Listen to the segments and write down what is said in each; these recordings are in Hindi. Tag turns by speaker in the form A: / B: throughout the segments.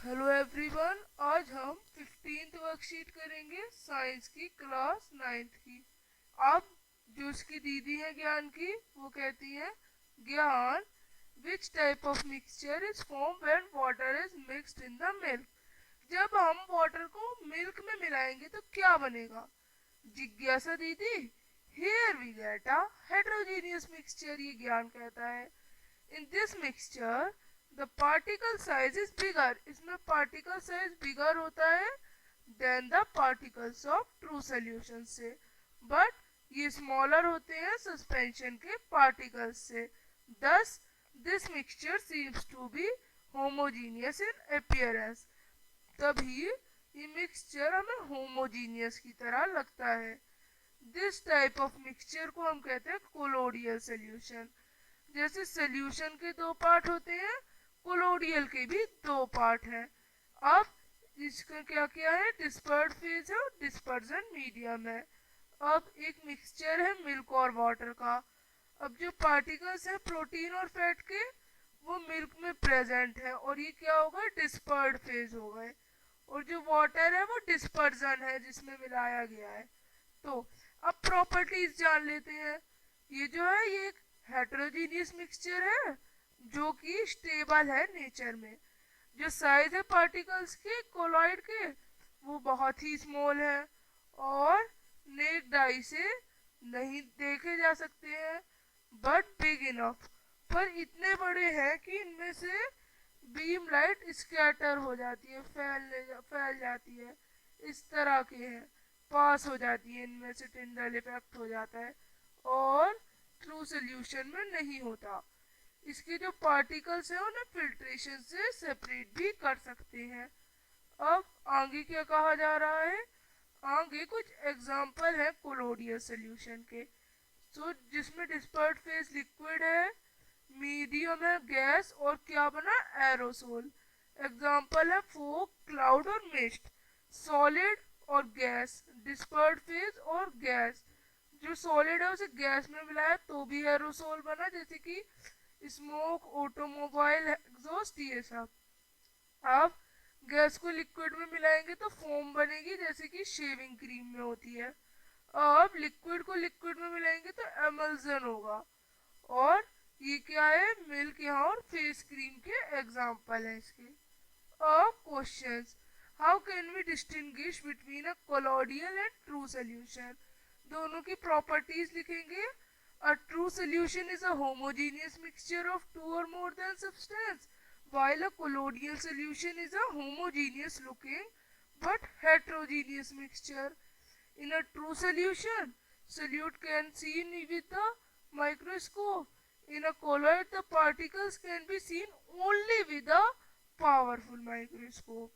A: हेलो एवरीवन, आज हम 15th वर्कशीट करेंगे साइंस की क्लास 9th की। अब जो उसकी दीदी है ज्ञान की, वो कहती है ज्ञान, which type of mixture is form when water is mixed in the milk. जब हम वाटर को मिल्क में मिलाएंगे तो क्या बनेगा? जिज्ञासा दीदी, here we get a heterogeneous mixture, ये ज्ञान कहता है। In this mixture the particle size is bigger, इसमें पार्टिकल साइज बिगर होता है then the particles of true solution से, बट ये स्मॉलर होते हैं सस्पेंशन के पार्टिकल्स से। Thus this mixture seems to be homogeneous in appearance, तभी ये मिक्सचर हमें होमोजीनियस की तरह लगता है। दिस टाइप ऑफ मिक्सचर को हम कहते हैं कोलोडियल सोल्यूशन। जैसे सोल्यूशन के दो पार्ट होते हैं, कोलोडियल के भी दो पार्ट हैं। अब इसका क्या क्या है? डिस्पर्ड फेज है और डिस्पर्जन मीडियम है। अब एक मिक्सचर है मिल्क और वाटर का। अब जो पार्टिकल्स हैं प्रोटीन और फैट के, वो मिल्क में प्रेजेंट है और ये क्या होगा? डिस्पर्ड फेज हो गए। और जो वाटर है वो डिस्पर्जन है जिसमें मिलाया गया है। तो अब प्रॉपर्टीज जान लेते हैं। ये जो है ये एक हेट्रोजीनियस मिक्सचर है जो कि स्टेबल है नेचर में। जो साइज है पार्टिकल्स के कोलॉइड के, वो बहुत ही स्मॉल है और नेक्ड आई से नहीं देखे जा सकते हैं, बट बिग इनफ, पर इतने बड़े हैं कि इनमें से बीम लाइट स्कैटर हो जाती है, फैल जाती है। इस तरह के हैं, पास हो जाती है, इनमें से टिंडल इफेक्ट हो जाता है और ट्रू सोल्यूशन में नहीं होता। इसके जो पार्टिकल्स हैं उन्हें फिल्ट्रेशन से सेपरेट भी कर सकते हैं। अब आगे क्या कहा जा रहा है? आगे कुछ एग्जाम्पल है कोलोडियल सोल्यूशन के। तो जिसमें डिस्पर्ड फेज लिक्विड है, मीडियम है गैस, और क्या बना? एरोसोल। एग्जाम्पल है फोग, क्लाउड और मिस्ट। सॉलिड और गैस, डिस्पर्ड फेज और गैस। जो सॉलिड है उसे गैस में मिलाया तो भी एरोसोल बना, जैसे कि स्मोक, ऑटोमोबाइल एग्जॉस्ट, ये सब। अब गैस को लिक्विड में मिलाएंगे तो फोम बनेगी, जैसे कि शेविंग क्रीम में होती है। अब लिक्विड को लिक्विड में मिलाएंगे तो एमल्जन होगा। और ये क्या है? मिल्क यहाँ और फेस क्रीम के एग्जाम्पल है इसके। अब questions, how can we distinguish between a colloidal and true solution? दोनों की प्रॉपर्टीज लिखेंगे। A true solution is a homogeneous mixture of two और more than substance, while a colloidal solution is a homogeneous looking but heterogeneous mixture. In a true solution, solute can be seen with the microscope. In a colloid, the particles can be seen only with a powerful microscope.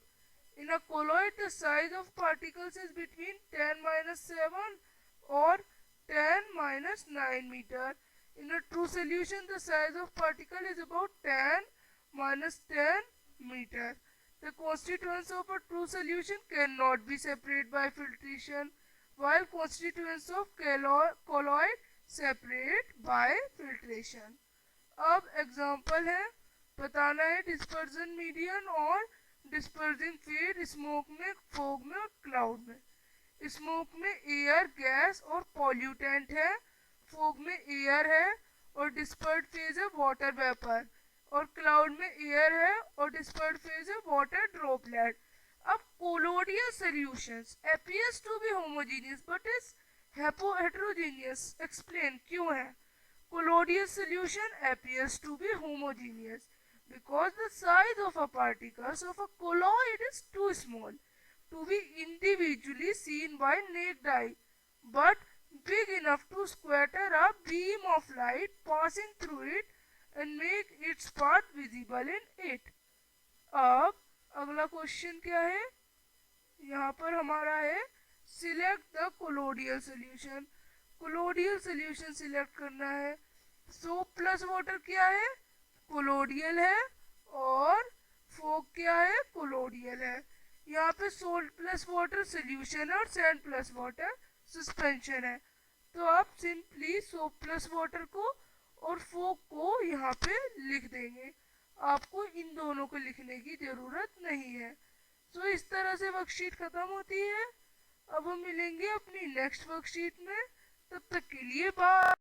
A: In a colloid, the size of particles is between 10-7 or 10-9 meter. In a true solution, the size of particle is about 10-10 meter. The constituents of a true solution cannot be separated by filtration, while constituents of colloid separate by filtration. अब एग्जाम्पल है, बताना है डिस्पर्जन मीडियम और डिस्पर्जिंग फेड स्मोक में, फोग में और क्लाउड में। स्मोक में एयर, गैस और पॉल्यूटेंट है, फोग में एयर है और डिस्पर्ड फेज है वाटर वेपर, और क्लाउड में एयर है और डिस्पर्ड फेज है वाटर ड्रॉपलेट। अब कोलोडियल solutions appears to be homogeneous but is heterogeneous, explain क्यों है? Colloidal solution appears to be homogeneous because the size of a particles of a colloid is too small to be individually seen by naked eye, but big enough to scatter a beam of light passing through it and make its path visible in it. अब अगला क्वेश्चन क्या है? यहाँ पर हमारा है select the colloidal solution. Colloidal solution select करना है। सोप प्लस वाटर क्या है? कोलोडियल है। और फोग क्या है? कोलोडियल है। यहाँ पे सोल्ट प्लस वाटर सोल्यूशन है और सैंड प्लस वाटर सस्पेंशन है। तो आप सिंपली सोप प्लस वाटर को और फोग को यहाँ पे लिख देंगे। आपको इन दोनों को लिखने की जरूरत नहीं है। तो इस तरह से वर्कशीट खत्म होती है। अब हम मिलेंगे अपनी नेक्स्ट वर्कशीट में। तब तक के लिए बाय।